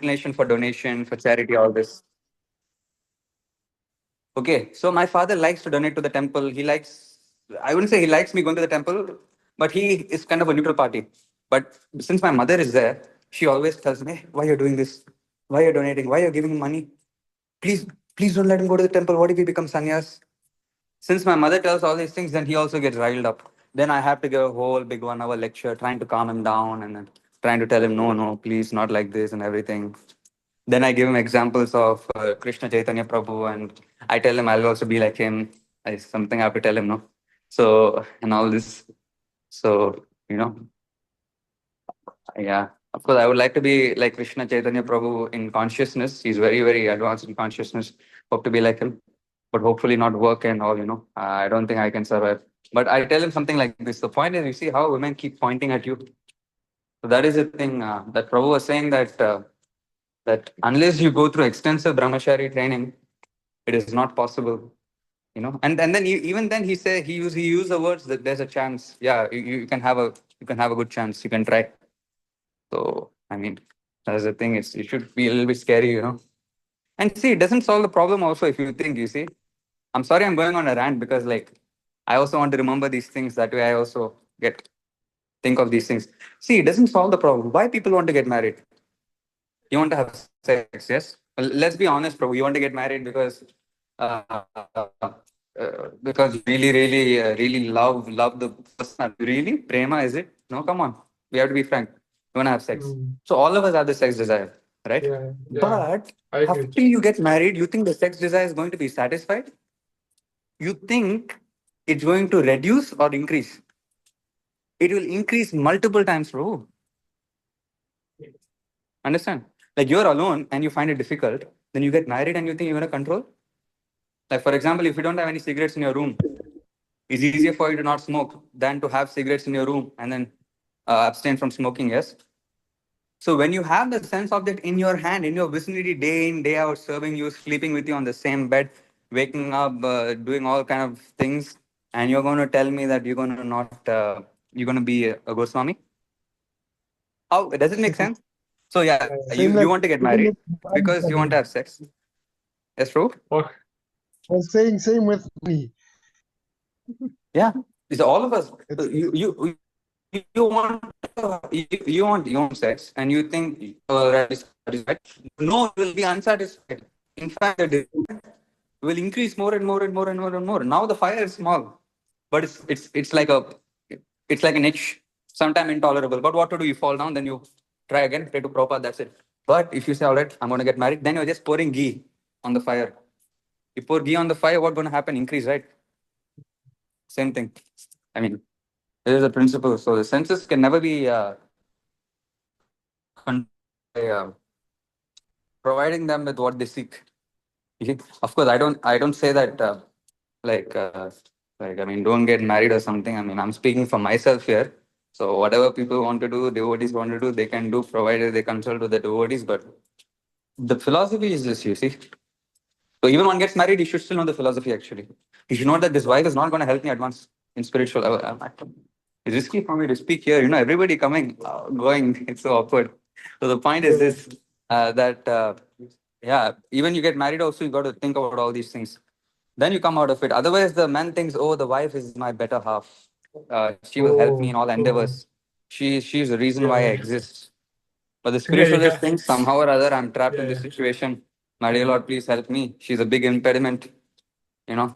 inclination for donation, for charity, all this. Okay, so my father likes to donate to the temple. He likes, I wouldn't say he likes me going to the temple, but he is kind of a neutral party. But since my mother is there, she always tells me, hey, why you're doing this? Why you're donating? Why you're giving him money? Please, please don't let him go to the temple. What if he becomes sannyas? Since my mother tells all these things, then he also gets riled up. Then I have to give a whole big 1 hour lecture trying to calm him down and then trying to tell him, no, no, please, not like this and everything. Then I give him examples of Krishna Chaitanya Prabhu and I tell him I'll also be like him. Something I have to tell him, no? So, and all this. So, yeah. Of course, I would like to be like Krishna Chaitanya Prabhu in consciousness. He's very, very advanced in consciousness. Hope to be like him, but hopefully not work and all. I don't think I can survive. But I tell him something like this. The point is, you see how women keep pointing at you. So that is the thing that Prabhu was saying that unless you go through extensive brahmachari training, it is not possible. And then even then he used the words that there's a chance. Yeah, you can have a good chance. You can try. So, I mean, that's the thing. It should be a little bit scary. And see, it doesn't solve the problem also if you think, you see. I'm sorry I'm going on a rant because, like, I also want to remember these things. That way I also think of these things. See, it doesn't solve the problem. Why people want to get married? You want to have sex, yes? Well, let's be honest, bro. You want to get married because you really love the person. Really? Prema, is it? No, come on. We have to be frank. You want to have sex. Mm. So all of us have the sex desire, right? Yeah, yeah, But I agree. after you get married, you think the sex desire is going to be satisfied? You think it's going to reduce or increase? It will increase multiple times, bro. Understand? Like you're alone and you find it difficult, then you get married and you think you're going to control. Like, for example, if you don't have any cigarettes in your room, it's easier for you to not smoke than to have cigarettes in your room and then abstain from smoking, yes? So when you have the sense of that in your hand, in your vicinity, day in, day out, serving you, sleeping with you on the same bed, waking up, doing all kind of things, and you're going to tell me that you're going to be a Goswami? How does it make sense? So yeah, you Yeah. you Same want like to get married same with because you money want to for have me. sex. Yes, true. Oh, I was saying same with money. Yeah, it's all of us. It's You want sex, and you think you're satisfied. No, you will be unsatisfied. In fact, the desire will increase more and more and more and more and more. Now the fire is small, but it's like an itch, sometime intolerable. But what to do? You fall down, then you try again, pray to Prabhupada. That's it. But if you say, all right, I'm going to get married, then you're just pouring ghee on the fire. You pour ghee on the fire, what's going to happen? Increase, right? Same thing. I mean, it is a principle. So the senses can never be controlled by providing them with what they seek. Of course, I don't say that like I mean, don't get married or something. I mean, I'm speaking for myself here. So whatever people want to do, devotees want to do, they can do, provided they consult with the devotees. But the philosophy is this, you see. So even one gets married, he should still know the philosophy actually. He should know that this wife is not going to help me advance in spiritual. It's risky for me to speak here. Everybody coming, going, it's so awkward. So the point is yeah. this that, yeah, even you get married also, you got to think about all these things. Then you come out of it. Otherwise, the man thinks, oh, the wife is my better half. She will help me Oh, in all oh, endeavors. She's the reason why I yeah, exist. But the yeah, spiritualist yeah, thinks somehow or other I'm trapped in yeah, this yeah. situation. My dear Lord, please help me. She's a big impediment, you know,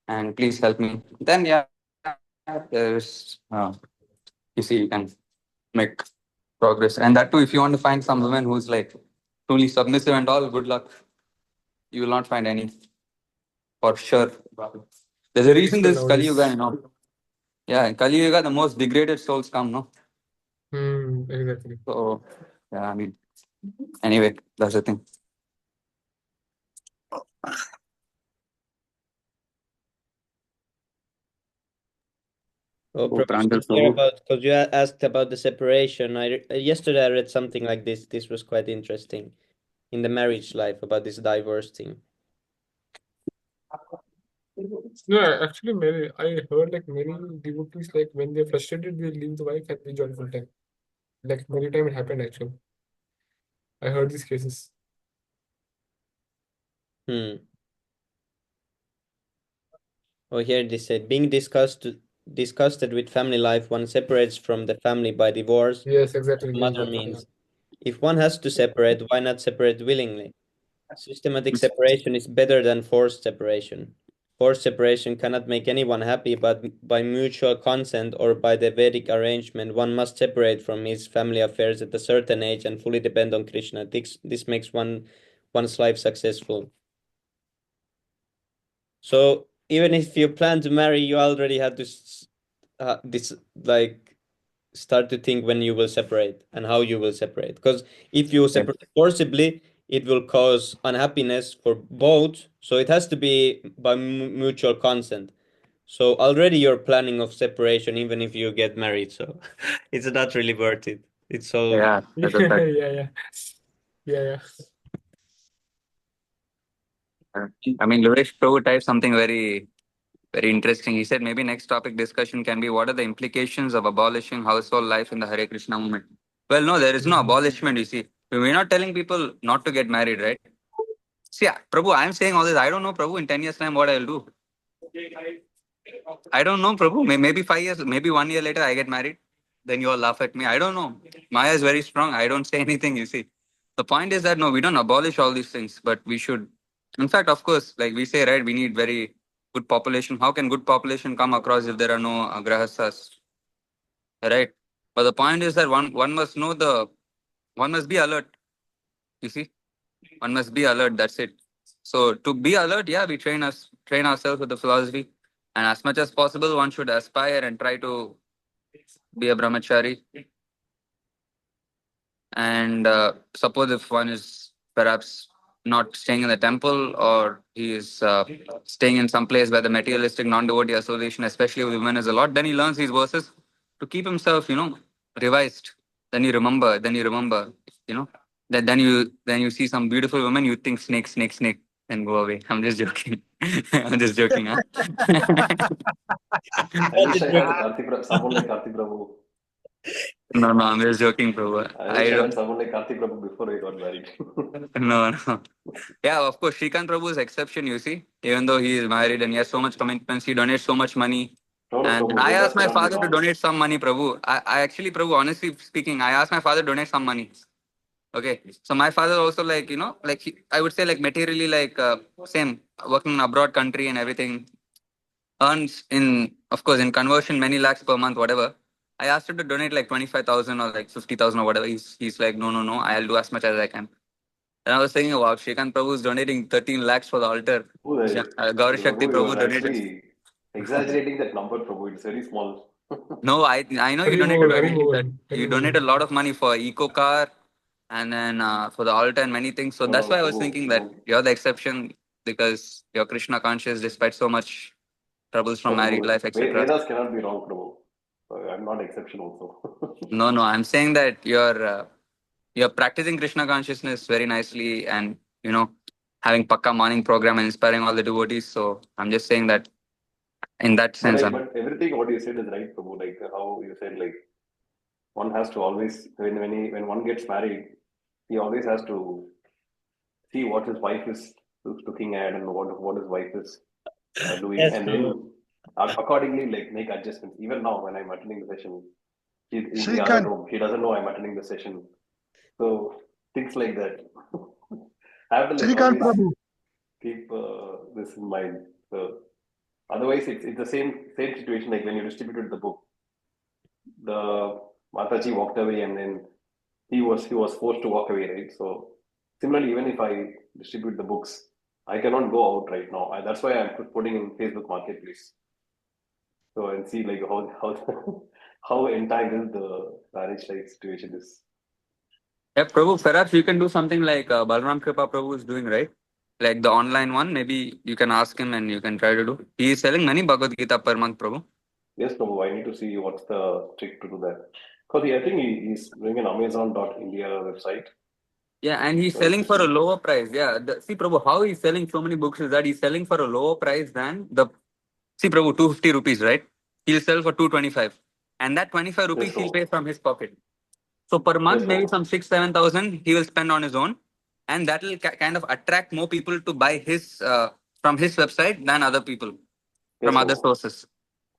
and please help me. Then yeah, there's you see, you can make progress. And that too, if you want to find some woman who's like truly submissive and all, good luck. You will not find any for sure. There's a Very reason difficult this Kali Yuga, nowadays. Yeah, in Kali Yuga, the most degraded souls come, no? Exactly. So, yeah, I mean, anyway, that's the thing. Oh, Oh, Prabhu, Pranjal here Prabhu. about because you asked about the separation. Yesterday I read something like this. This was quite interesting in the marriage life about this divorce thing. Yeah, actually, I heard like many devotees, like when they're frustrated, they leave the wife and they join full time. Like many times it happened actually. I heard these cases. Oh, here they said, being disgusted with family life, one separates from the family by divorce. Yes, exactly. Mother means, if one has to separate, why not separate willingly? Systematic separation is better than forced separation. Forced separation cannot make anyone happy, but by mutual consent or by the Vedic arrangement, one must separate from his family affairs at a certain age and fully depend on Krishna. This makes one's life successful. So even if you plan to marry, you already have to start to think when you will separate and how you will separate. Because if you separate forcibly, it will cause unhappiness for both. So it has to be by mutual consent. So already you're planning of separation, even if you get married. So it's not really worth it. It's all. Yeah, that's a fact. Yeah. I mean, Luresh Prabhu typed something very, very interesting. He said maybe next topic discussion can be what are the implications of abolishing household life in the Hare Krishna movement? Well, no, there is no abolishment, you see. We're not telling people not to get married, right? See, Prabhu, I'm saying all this. I don't know, Prabhu, in 10 years' time, what I'll do. I don't know, Prabhu. Maybe 5 years, maybe 1 year later, I get married. Then you all laugh at me. I don't know. Maya is very strong. I don't say anything, you see. The point is that no, we don't abolish all these things, but we should. In fact, of course, like we say, right, we need very good population. How can good population come across if there are no grahastas, right? But the point is that one must know one must be alert. You see, one must be alert. That's it. So to be alert, yeah, we train ourselves with the philosophy, and as much as possible, one should aspire and try to be a brahmachari. And suppose if one is perhaps not staying in the temple or he is staying in some place where the materialistic non-devotee association, especially with women, is a lot, then he learns these verses to keep himself, revised. Then you remember, you know. Then you see some beautiful woman, you think snake, snake, snake, and go away. I'm just joking. I'm just joking, huh? I wish I had someone like Karthi Prabhu. No, I'm just joking, bro. I wish I had someone like Karthi Prabhu before I got married. No. Yeah, of course, Shrikant Prabhu is exception, you see. Even though he is married and he has so much commitments, he donates so much money. No, And Prabhu, I Vedas asked my cannot be father to wrong. donate some money, Prabhu. I actually, Prabhu, honestly speaking, I asked my father to donate some money. Okay. So my father also I would say like materially same, working in abroad country and everything, earns of course, in conversion, many lakhs per month, whatever. I asked him to donate like 25,000 or like 50,000 or whatever. He's like, no, I'll do as much as I can. And I was thinking, wow, Shrikant Prabhu is donating 13 lakhs for the altar. Gauri Shakti Prabhu, you Prabhu are donated. actually exaggerating that number, Prabhu. It's very small. No, I know you donated a lot of money for eco car and then for the altar and many things. So that's why I was thinking that you're the exception because you're Krishna conscious despite so much troubles from married life, etc. Vedas cannot be wrong, Prabhu. I'm not exception also. No, I'm saying that you're practicing Krishna consciousness very nicely and having Pakka morning program and inspiring all the devotees. So I'm just saying that in that sense. But everything what you said is right, Prabhu. Like how you said, like one has to always when one gets married, he always has to see what his wife is looking at and what his wife is doing, That's and true. then accordingly like make adjustments. Even now, when I'm attending the session, she's in the other Shrikant, room. She doesn't know I'm attending the session. So things like that. I have to like Shrikant always Prabhu. keep this in mind. So otherwise, it's the same situation like when you distributed the book. The Mataji walked away, and then he was forced to walk away, right? So similarly, even if I distribute the books, I cannot go out right now. That's why I'm putting in Facebook Marketplace. So and see like how how entangled the marriage life situation is. Yeah, Prabhu, perhaps you can do something like Balram Kripa Prabhu is doing, right? Like the online one, maybe you can ask him and you can try to do. He is selling many Bhagavad Gita per month, Prabhu. Yes, Prabhu, I need to see what's the trick to do that. Because I think he's doing an Amazon.India website. Yeah, and he's selling for a lower price. Yeah, see, Prabhu, how he's selling so many books is that he's selling for a lower price than see, Prabhu, 250 rupees, right? He'll sell for 225. And that 25 rupees he'll pay from his pocket. So per month, Yes, maybe Prabhu. some 6,000-7,000 he will spend on his own, and that will kind of attract more people to buy his from his website than other people Yes, from other Prabhu. sources.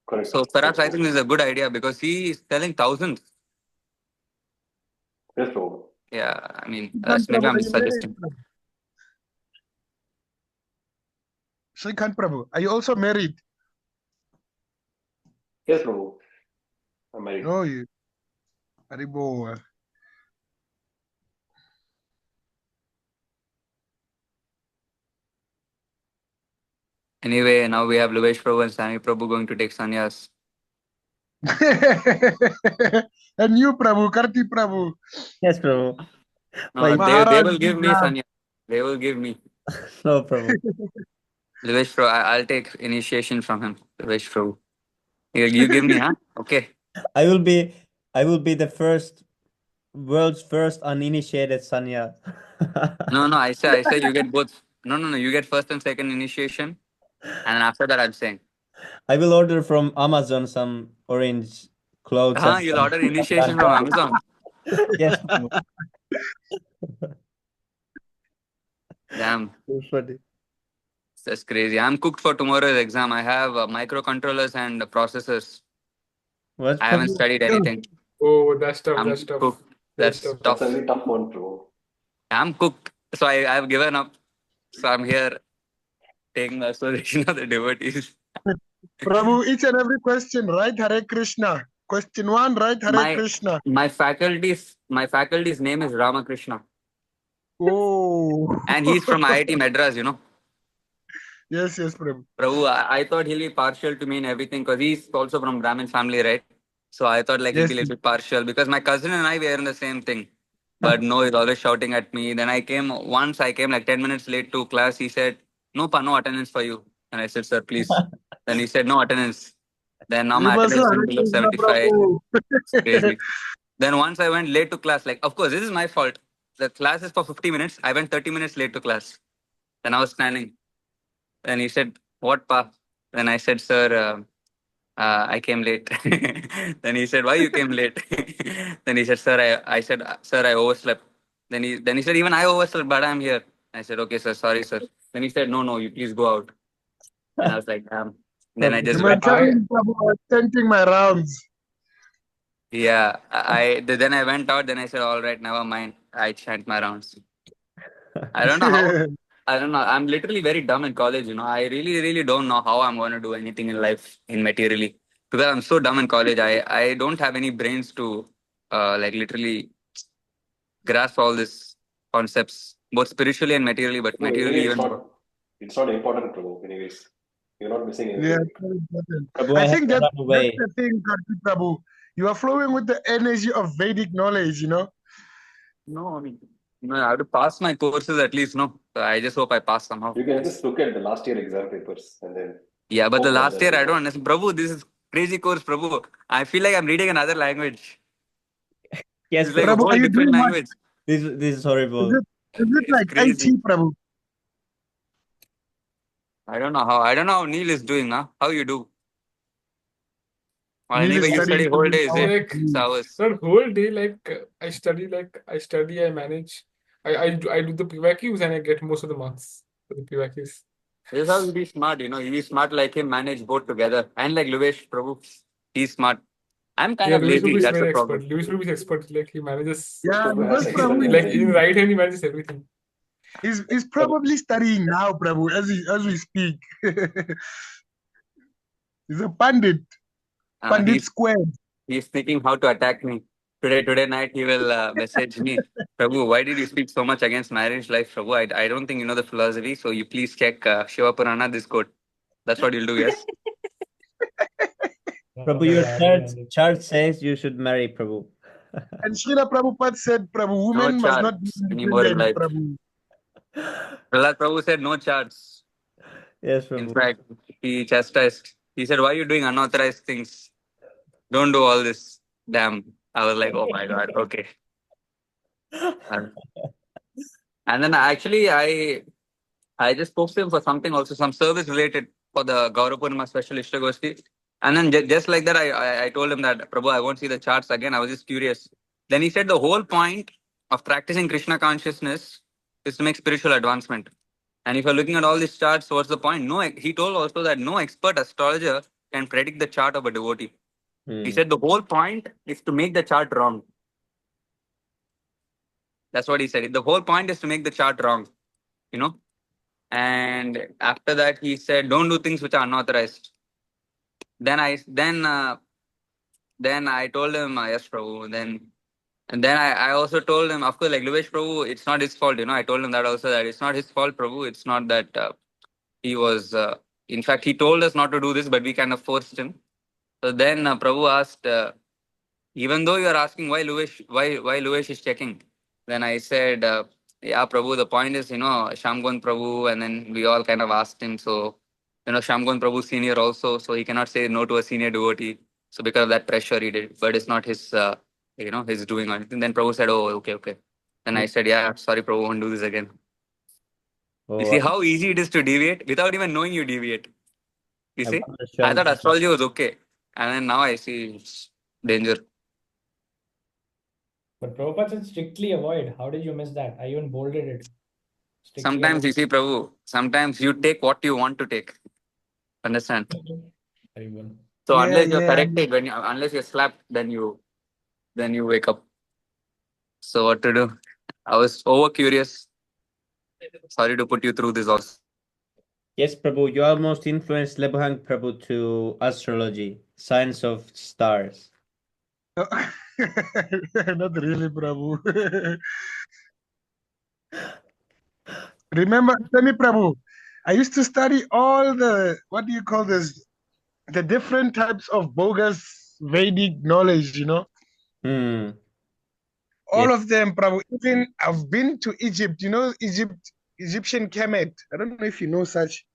Correct. So Yes, perhaps I Prabhu. think this is a good idea because he is selling thousands. Yes, Prabhu. Yeah, I mean, Shrikant maybe Prabhu, I'm are you married? suggesting. Prabhu? Shrikant Prabhu, are you also married? Yes, Prabhu. I'm married. No, you. Haribo. Anyway, now we have Luvesh Prabhu and Sami Prabhu going to take sannyas. And you, Prabhu, Karthi Prabhu. Yes, Prabhu. No, Why? they Maharaj will give me Gujarat. sannyas. They will give me. No, Prabhu. Luvesh Prabhu, I'll take initiation from him. Luvesh Prabhu. You give me, huh? Okay. I will be the world's first uninitiated sanya. No, I say you get both. No, you get first and second initiation, and then after that, I'm saying, I will order from Amazon some orange clothes and you'll some order initiation from Amazon. yes, Prabhu. Damn, That's funny. that's crazy. I'm cooked for tomorrow's exam. I have microcontrollers and processors. What, I haven't Prabhu? studied anything. Oh, that's tough. I'm That's tough. cooked. That's That's tough. That's a tough. very tough one, Prabhu. I'm cooked. So I've given up. So I'm here taking the association of the devotees. Prabhu, each and every question, right? Hare Krishna. Question 1, right? Hare My Krishna. my faculty's name is Ramakrishna, Oh. and he's from IIT Madras. Yes, Prabhu. Prabhu, I thought he'll be partial to me in everything because he's also from Brahmin family, right? So I thought like he'll Yes. be a little partial because my cousin and I were in the same thing. But no, he's always shouting at me. Then I came like 10 minutes late to class. He said, no, pa, no attendance for you. And I said, sir, please. Then he said, no attendance. Then now my Vivasu attendance is Hare below Krishna, 75. Prabhu. It's crazy. Then once I went late to class, like, of course, this is my fault. The class is for 50 minutes. I went 30 minutes late to class. Then I was standing. Then he said, what, pa? Then I said, sir, I came late. Then he said, why you came late? Then he said, sir, I said, sir, I overslept. Then he said, even I overslept, but I'm here. I said, okay, sir, sorry, sir. Then he said, no, you please go out. And I was like, damn. Then I Prabhu. You just might went. tell him, Prabhu, I was tenting my rounds. Yeah, then I went out. Then I said, all right, never mind. I chant my rounds. I don't know how. I don't know. I'm literally very dumb in college. I really, really don't know how I'm going to do anything in life in materially because I'm so dumb in college. I don't have any brains to like literally grasp all these concepts, both spiritually and materially. But No, materially, anyway, even more. it's not important, Prabhu. Anyways, you're not missing Yeah, anything. it's very important. Prabhu, I I have think to that's run away. the thing, Karthi Prabhu. You are flowing with the energy of Vedic knowledge, No, I mean, I have to pass my courses at least. No, so I just hope I pass somehow. You can just look at the last year exam papers and then Yeah, but the hope last that year I don't understand. Prabhu, this is crazy course, Prabhu. I feel like I'm reading another language. Yes, It's like a Prabhu. Prabhu, are whole you different doing what? language. This is Is horrible. it It's like crazy. IT, Prabhu? I don't know how Neil is doing now. How you do? Or Neil anyway, is you studying study whole day, is It's it? hours. like 6 hours. not whole day. I study, I manage. I do the PYQs and I get most of the marks for the PYQs. This is how you be smart, You be smart like him, manage both together. And like Luvesh Prabhu, he's smart. I'm kind Yeah, of Luis lazy. Prabhu is That's the very expert. problem. Luis Prabhu is expert. Like he manages Yeah, Prabhu because has expert Prabhu like memory. in right hand he manages everything. is probably studying now, Prabhu, as we speak. He's a pandit, pandit He's squared. thinking how to attack me. Today night he will message me. Prabhu, why did you speak so much against marriage life, Prabhu? I don't think you know the philosophy, so you please check Shiva Purana, this quote. That's what you'll do, yes? Prabhu, your chart says you should marry Prabhu. And Srila Prabhupada said, Prabhu, No women must not be charts anymore in independent, life. Prabhu. Prahlad Prabhu said no charts. Yes, In Prabhu. fact, he chastised. He said, why are you doing unauthorized things? Don't do all this. Damn. I was like, oh my God, okay. And then I just spoke to him for something also, some service related for the Gaurav Purnima Special Ishtagosti. And then just like that, I told him that, Prabhu, I won't see the charts again. I was just curious. Then he said the whole point of practicing Krishna consciousness is to make spiritual advancement. And if you're looking at all these charts, what's the point? No, he told also that no expert astrologer can predict the chart of a devotee. He said the whole point is to make the chart wrong. That's what he said. The whole point is to make the chart wrong, you know. And after that, he said, don't do things which are unauthorized. Then I told him, yes, Prabhu. And then I also told him, of course, like Luvesh Prabhu, it's not his fault. I told him that also, that it's not his fault, Prabhu. It's not that he was. In fact, he told us not to do this, but we kind of forced him. So then Prabhu asked, even though you are asking why Luvesh is checking, then I said, yeah, Prabhu, the point is, Shamgon Prabhu, and then we all kind of asked him. So, Shamgon Prabhu senior also, so he cannot say no to a senior devotee. So because of that pressure, he did, but it's not his, his doing or anything. Then Prabhu said, oh, okay, okay. Then I said, yeah, sorry, Prabhu, won't do this again. You see how easy it is to deviate without even knowing you deviate. You see, I thought astrology was okay, and then now I see it's danger. But Prabhupada said strictly avoid. How did you miss that? I even bolded it. Strictly Sometimes you see, Prabhu, sometimes you take what you want to take. Understand? Very well. So Yeah, unless you're yeah. corrected, unless you're slapped, then you wake up. So what to do? I was over curious. Sorry to put you through this also. Yes, Prabhu, you almost influenced Lebhang Prabhu to astrology, science of stars. Not really, Prabhu. Remember, tell me, Prabhu, I used to study all the, what do you call this? The different types of bogus Vedic knowledge, Hmm. All Yes. of them, Prabhu. Even I've been to Egypt, Egyptian Kemet. I don't know if you know such.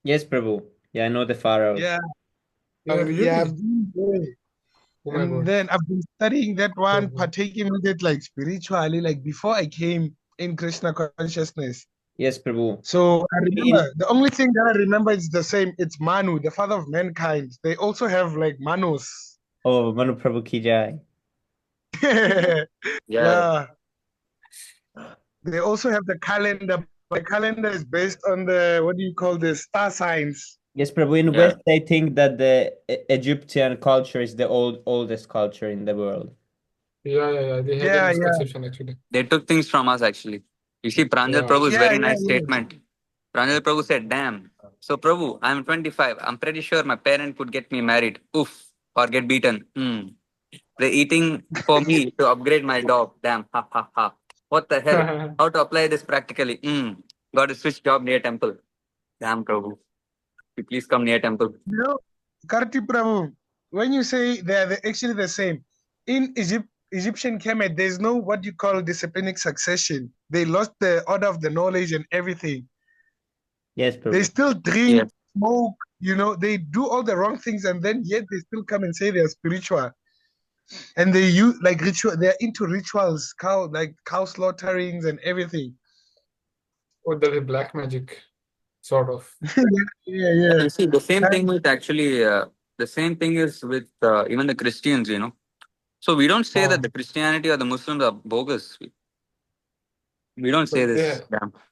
Yes, Prabhu. Yeah, I know the pharaohs. Yeah, Oh, yeah, really? I've been there. Oh my And God. then I've been studying that one, Mhm. partaking with it like spiritually, like before I came in Krishna consciousness. Yes, Prabhu. So I remember the only thing that I remember is the same. It's Manu, the father of mankind. They also have like Manus. Oh, Manu Prabhu ki jai. Yeah. They also have the calendar. My calendar is based on the, what do you call this, star signs. Yes, Prabhu. In West, they think that the Egyptian culture is the oldest culture in the world. Yeah. They have Yeah, a misconception actually. They took things from us actually. You see, Pranjal Yeah. Prabhu's Yeah, very yeah, nice yeah. statement. Pranjal Prabhu said, damn. So Prabhu, I'm 25. I'm pretty sure my parent could get me married. Oof. Or get beaten. They're eating for me to upgrade my job. Damn. Ha ha ha. What the hell? How to apply this practically? Got to switch job near temple. Damn, Prabhu. You please come near temple. Karthi Prabhu, when you say they're actually the same, in Egyptian Kemet, there's no what you call disciplinic succession. They lost the order of the knowledge and everything. Yes, They Prabhu. still drink, smoke, they do all the wrong things, and then yet they still come and say they're spiritual. And they use like ritual, they're into rituals, cow slaughterings and everything. Or the black magic, sort of. Yeah. You see, the same thing with actually, the same thing is with even the Christians, So we don't say that the Christianity or the Muslims are bogus. We don't say this.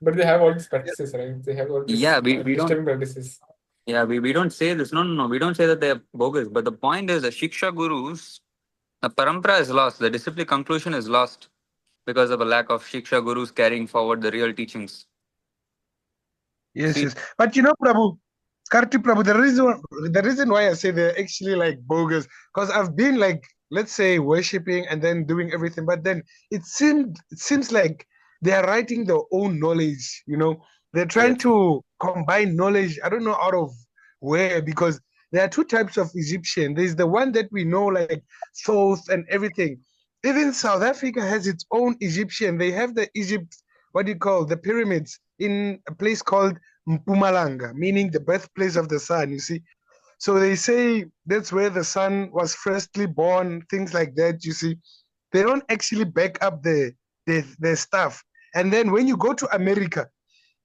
But they have all these practices, right? They have all these we don't. disturbing practices. Yeah, we don't say this. No. We don't say that they're bogus. But the point is, the Shiksha Gurus, the parampara is lost. The disciplic conclusion is lost because of a lack of Shiksha Gurus carrying forward the real teachings. Yes. But Prabhu, Karthi Prabhu, the reason why I say they're actually like bogus, because I've been like, let's say, worshiping and then doing everything, but then it seems like they are writing their own knowledge, They're trying to combine knowledge, I don't know out of where, because there are two types of Egyptian. There's the one that we know, like Thoth and everything. Even South Africa has its own Egyptian. They have the Egypt, what do you call, the pyramids in a place called Mpumalanga, meaning the birthplace of the sun, you see. So they say that's where the sun was firstly born, things like that, you see. They don't actually back up the stuff. And then when you go to America,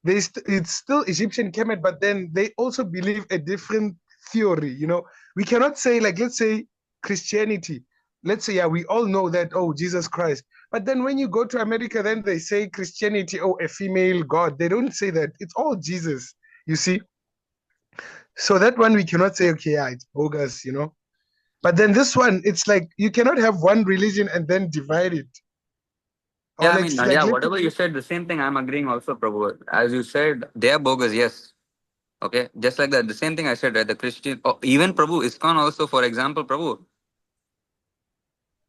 it's still Egyptian Kemet, but then they also believe a different theory, We cannot say, like, let's say Christianity. let's say, yeah, we all know that, oh, Jesus Christ. But then when you go to America, then they say Christianity, oh, a female God. They don't say that. It's all Jesus, you see. So that one we cannot say, okay, yeah, it's bogus, you know. But then this one, it's like you cannot have one religion and then divide it. Or Yeah, I like, mean, like yeah, whatever you said, the same thing I'm agreeing also, Prabhu. As you said, they are bogus, yes. Okay, just like that. The same thing I said, right? The Christian, oh, even Prabhu, ISKCON also, for example, Prabhu,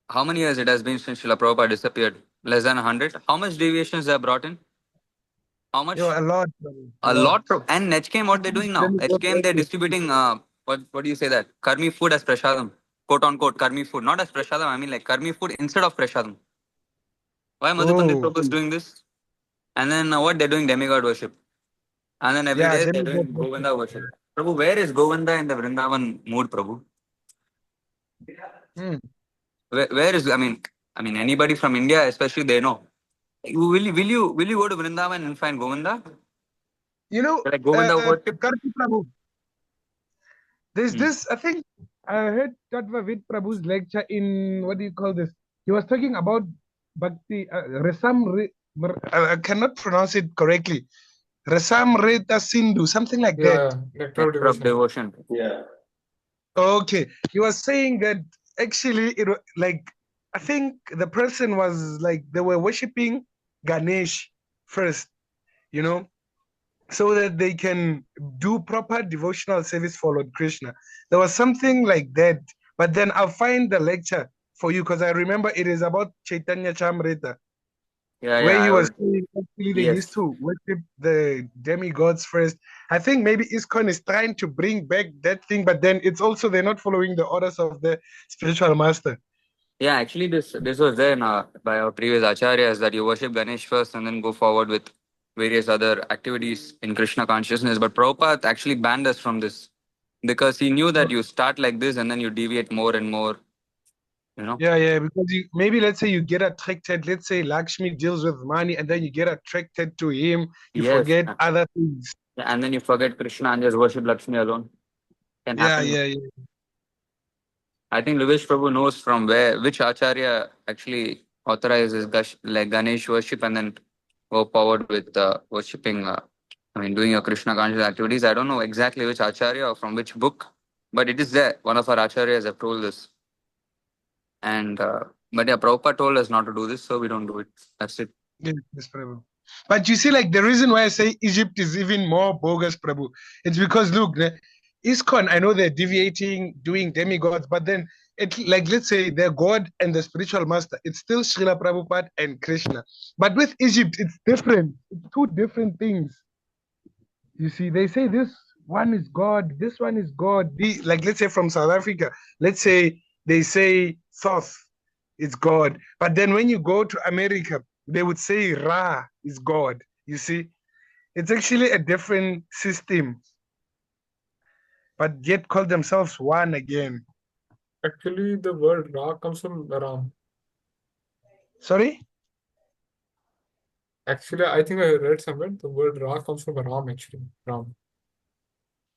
how many years it has been since Srila Prabhupada disappeared? Less than 100. How much deviations they have brought in? How you know, much? a lot, a A lot. lot. And HKM, what they're doing now? HKM, they're distributing, what do you say that? Karmi food as prashadam. Quote unquote, Karmi food. Not as prashadam, I mean like Karmi food instead of prashadam. Why Madhupandit Oh, Prabhu is doing this? And then what they're doing demigod worship. And then every yeah, day then they're doing Govinda worship. Prabhu, where is Govinda in the Vrindavan mood, Prabhu? Hmm. Where is I mean anybody from India, especially they know. Will you go to Vrindavan and find Govinda? You know, Like Govinda worship? Karthi Prabhu, there's Hmm. this, I think I heard Tattva Vid Prabhu's lecture in, what do you call this? He was talking about Bhakti, I cannot pronounce it correctly. Resam Reta Sindhu, something like that. Yeah, nectar of Nectar of devotion. devotion. Yeah. Okay. He was saying that actually, like, I think the person was like, they were worshiping Ganesh first, you know, so that they can do proper devotional service for Lord Krishna. There was something like that. But then I'll find the lecture for you because I remember it is about Chaitanya Chamrita, Yeah, where yeah. he I was would. saying actually they used Yes. to worship the demigods first. I think maybe ISKCON is trying to bring back that thing, but then it's also they're not following the orders of the spiritual master. Yeah, actually, this was there in by our previous acharyas that you worship Ganesh first and then go forward with various other activities in Krishna consciousness. But Prabhupada actually banned us from this because he knew that you start like this and then you deviate more and more. You know. Yeah, yeah, because maybe let's say you get attracted, let's say Lakshmi deals with money, and then you get attracted to him, you Yes. forget other things. And then you forget Krishna and just worship Lakshmi alone. Can Yeah, happen. yeah, yeah. I think Luvesh Prabhu knows from which acharya actually authorizes like Ganesh worship and then go forward with worshipping. Doing your Krishna conscious activities. I don't know exactly which acharya or from which book, but it is there. One of our acharyas have told this, and but yeah, Prabhupada told us not to do this, so we don't do it. That's it. Yes, yes, Prabhu. But you see, like the reason why I say Egypt is even more bogus, Prabhu, it's because look, ISKCON, I know they're deviating, doing demigods, but then it like let's say their God and the spiritual master, it's still Srila Prabhupada and Krishna. But with Egypt, it's different. It's two different things. You see, they say this one is God, this one is God. Like let's say from South Africa, let's say they say Thoth is God. But then when you go to America, they would say Ra is God. You see, it's actually a different system, but yet call themselves one again. Actually, the word Ra comes from Ram. Sorry? Actually, I think I read somewhere the word Ra comes from Ram, actually. Ram.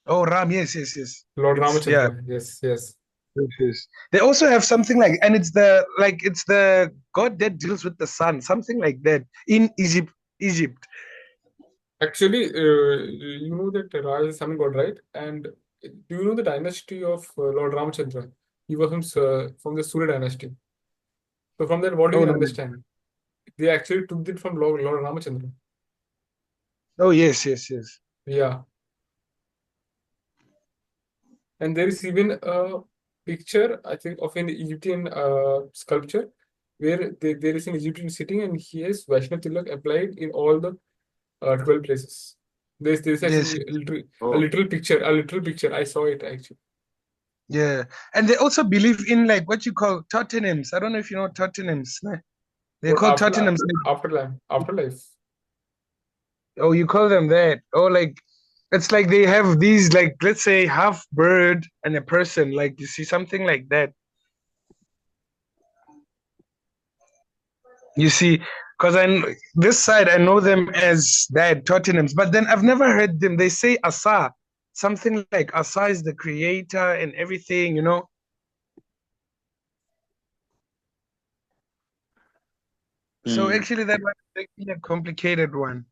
Oh, Ram, yes, yes, yes. Lord It's yeah, Ramachandra. Yes, yes. yes, yes. They also have something like, and it's the God that deals with the sun, something like that in Egypt. Egypt. Actually, you know that Ra is a sun god, right? And do you know the dynasty of Lord Ramachandra? He was from the Surya dynasty. So from that, what do Oh you no. understand? They actually took it from Lord Ramachandra. Oh yes, yes, yes. Yeah. And there is even a picture, I think, of an Egyptian sculpture where there is an Egyptian sitting and he has Vaishnav Tilak applied in all the 12 places. There's Yes, actually a Oh, literal picture. I saw it actually. yeah. And they also believe in like what you call Tottenhams. I don't know if you know Tottenhams. They're What called Tottenhams. afterlife. Oh, you call them that. Oh, like it's like they have these like let's say half bird and a person. Like you see something like that. You see, because this side I know them as that Tottenhams, but then I've never heard them. They say Asa, something like Asa is the creator and everything. You know. So Hmm. actually, that might be a complicated one.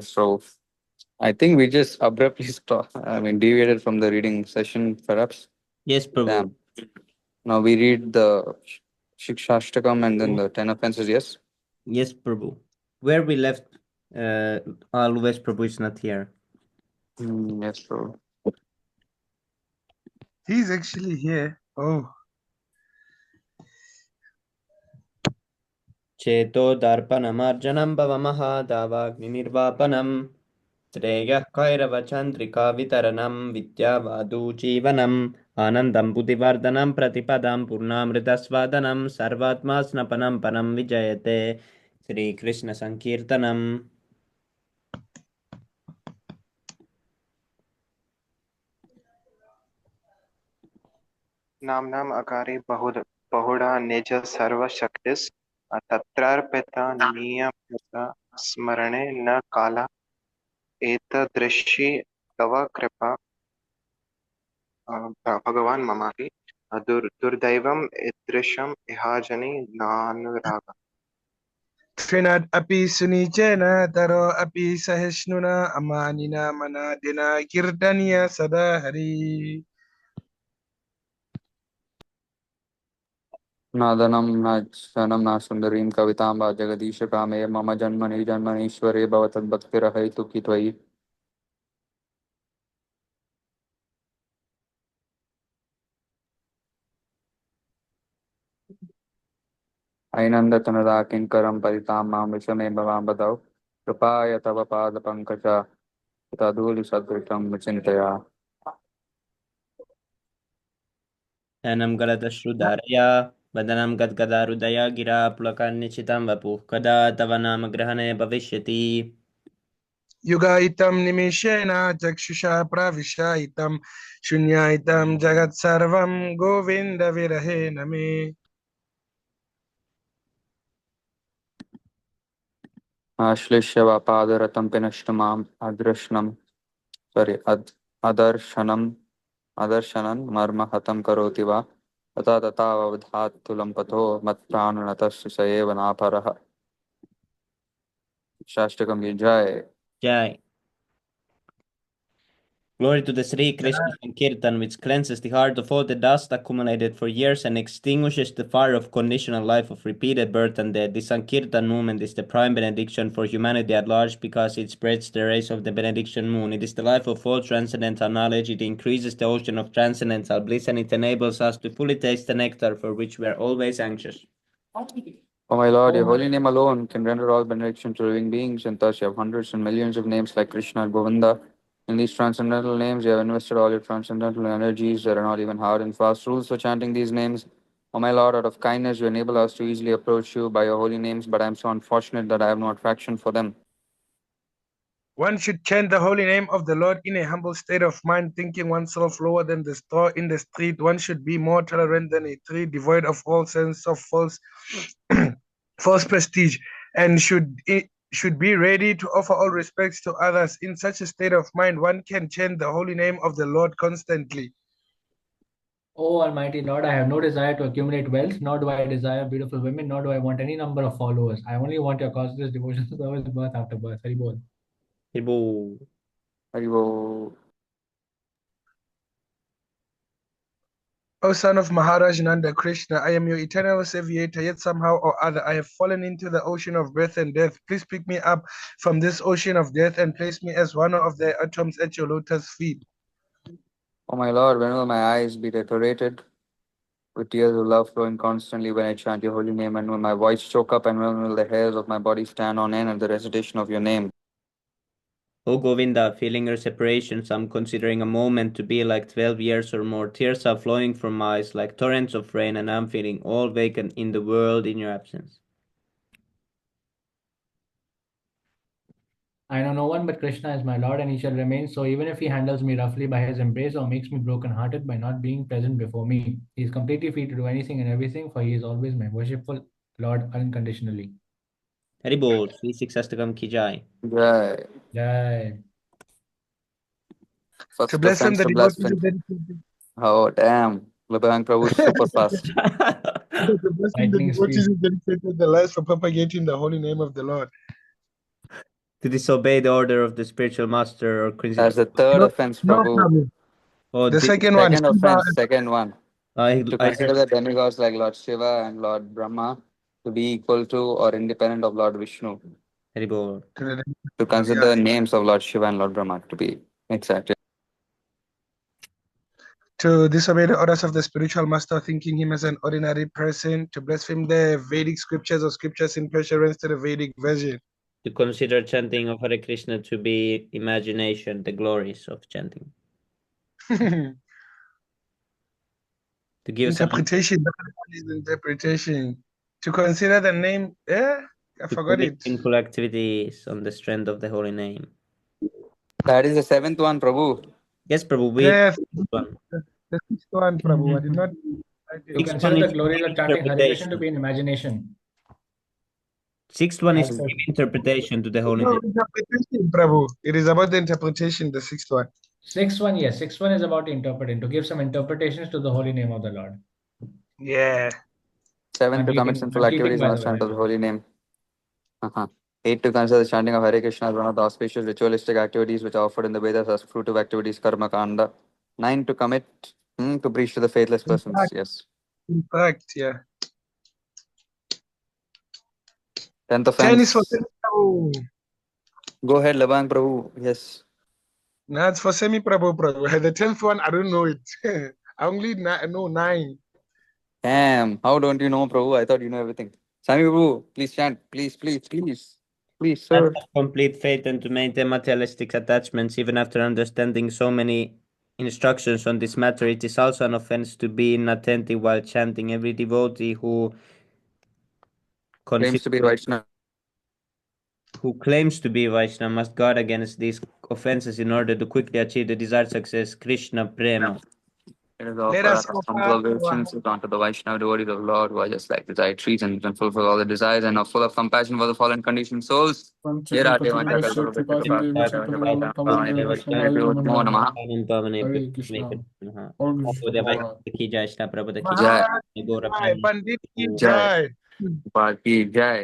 So I think we just abruptly stopped. I mean, deviated from the reading session, perhaps. Yes, Prabhu. Damn. Now we read the Shikshashtakam and then the 10 offenses, yes? Yes, Prabhu. Where we left, always Prabhu is not here. Yes, bro. He's actually here. Oh, चेतो दर्पणमार्जनं भवमहादावाग्निर्वापनं श्रेयः कैरवचन्द्रिकावितरणं विद्यावादुजीवनम् आनन्दं बुद्धिवर्धनं प्रतिपदं पूर्णामृतस्वादनं सर्वात्मा स्नपनं परं विजयते श्रीकृष्णसङ्कीर्तनम् नाम्नाम् अकारे बहुधा निज सर्वशक्तिस् तत्रार्पिता नियम्यता स्मरणे न काला एतदृशी तव कृपा भगवान् ममापि दुर्दैवम् ईदृशम् इहाजनि नानुराग Trinad api sunicena taro api sahisnuna amanina manadina kirtaniya sada hari. नादनं न शनं न सुन्दरीं कवितां वा जगदीशकामे मम जन्मनि जन्मनीश्वरे भवतद्भक्तिरहैतुकी त्वयि ऐनन्दतनुदा किङ्करं परितां मां विषमे भवां वदौ कृपाय तव पादपङ्कज तदूलिसदृशं विचिन्तया नयनं गलदश्रुधारया वदनं गद्गदारुदया गिरा पुलकान्निशितं वपुः कदा तव नाम ग्रहणे भविष्यति Yugaitam nimishena chakshusha pravishaitam shunyaitam jagat sarvam govinda virahe name. आश्लिष्य वा पादरतं पिनष्ट माम् अदृश्नं अदर्शनम् अदर्शनं मर्म हतं करोति वा तथा तथावधात्तुलं पथो मत्प्राणनतस्य स एव नापरः शाष्टकं की जय जय Glory to the Sri Krishna Sankirtan, which cleanses the heart of all the dust accumulated for years and extinguishes the fire of conditional life of repeated birth and death. The Sankirtan movement is the prime benediction for humanity at large because it spreads the rays of the benediction moon. It is the life of all transcendental knowledge. It increases the ocean of transcendental bliss and it enables us to fully taste the nectar for which we are always anxious. O my Lord, Oh your my, holy name alone can render all benediction to living beings, and thus you have hundreds and millions of names like Krishna and Govinda. In these transcendental names, you have invested all your transcendental energies. There are not even hard and fast rules for chanting these names. O my Lord, out of kindness, you enable us to easily approach you by your holy names, but I am so unfortunate that I have no attraction for them. One should chant the holy name of the Lord in a humble state of mind, thinking oneself lower than the straw in the street. One should be more tolerant than a tree, devoid of all sense of false, false prestige, and should be ready to offer all respects to others. In such a state of mind, one can chant the holy name of the Lord constantly. oh Almighty Lord, I have no desire to accumulate wealth, nor do I desire beautiful women, nor do I want any number of followers. I only want your causeless devotion to service birth after birth. Hari bol. Haribo. Haribo. O son of Maharaj Nanda Krishna, I am your eternal savior, yet somehow or other I have fallen into the ocean of birth and death. Please pick me up from this ocean of death and place me as one of the atoms at your lotus feet. O my Lord, when will my eyes be decorated with tears of love flowing constantly when I chant your holy name, and will my voice choke up, and when will the hairs of my body stand on end at the recitation of your name? O Govinda, feeling your separation, some considering a moment to be like 12 years or more. Tears are flowing from my eyes like torrents of rain, and I'm feeling all vacant in the world in your absence. I know no one but Krishna is my Lord, and he shall remain so even if he handles me roughly by his embrace or makes me broken-hearted by not being present before me. He is completely free to do anything and everything, for he is always my worshipful Lord unconditionally. Haribol, Sri Sixastakam ki jai. Jai. Jai. First To bless him, offense the to devotees blasphemy. are dedicated. Oh, damn. Labang Prabhu is super fast. To bless him, the Lightning devotees speed. are dedicated their lives for propagating the holy name of the Lord. To disobey the order of the spiritual master or That's the third No, offense, no Prabhu. problem. or The the second one, Second Shiva, offense, second one. I, To I consider the demigods like Lord Shiva and Lord Brahma to be equal to or independent of Lord Vishnu. Haribo. to the To consider yeah. the names of Lord Shiva and Lord Brahma to be exact. To disobey the orders of the spiritual master, thinking him as an ordinary person, to blaspheme the Vedic scriptures or scriptures in preference to the Vedic version. To consider chanting of Hare Krishna to be imagination, the glories of chanting. To give some Interpretation. The other one is interpretation. To consider the name, I to forgot commit it. sinful activities on the strength of the holy name. That is the seventh one, Prabhu. Yes, Prabhu, we Yes, one. the sixth one, Prabhu. I did not write To it. Sixth one consider the is glories of chanting Hare Krishna to interpretation. be an imagination. Sixth one is As to per give interpretation to the holy No, name. interpretation, Prabhu. It is about the interpretation, the sixth one. sixth one, yes. Sixth one is about interpreting, to give some interpretations to the holy name of the Lord. Yeah. Seven, to commit sinful I'm keeping activities on by the the strength of way. the holy name. Eight, to consider the chanting of Hare Krishna as one of the auspicious ritualistic activities which are offered in the Vedas as fruitive activities, karma kanda. Nine, to commit to preach to the faithless In persons. fact, Yes. yeah. Tenth 10 is for offense. Prabhu. Go ahead, Labang Prabhu. Yes. No, it's for semi Prabhu, Prabhu. The 10th one, I don't know it. I only know 9. Damn. How don't you know, Prabhu? I thought you know everything. Sami Prabhu, please chant. Please, please, please. Please, And sir. have complete faith and to maintain materialistic attachments even after understanding so many instructions on this matter. It is also an offense to be inattentive while chanting. Every devotee Claims to be Vaishnava. who claims to be Vaishnava must guard against these offenses in order to quickly achieve the desired success. Krishna Prema. It is Let offer us our humble offer our obeisances unto the Vaishnava devotees of Lord who are just like the Jai trees and can fulfill all the desires and are full of compassion for the fallen conditioned souls. Here are the one पंचकल्पतरुभ्यश्च कृपा सिन्धुभ्यश्च पतितानां पावनेभ्यो वैष्णवाय नमो नमः हरे कृष्णा और कृष्ण की जय श्री प्रभु की Maharaj जय ki गौर Jai, Pandit ki Jai. Jai. Baki Jai.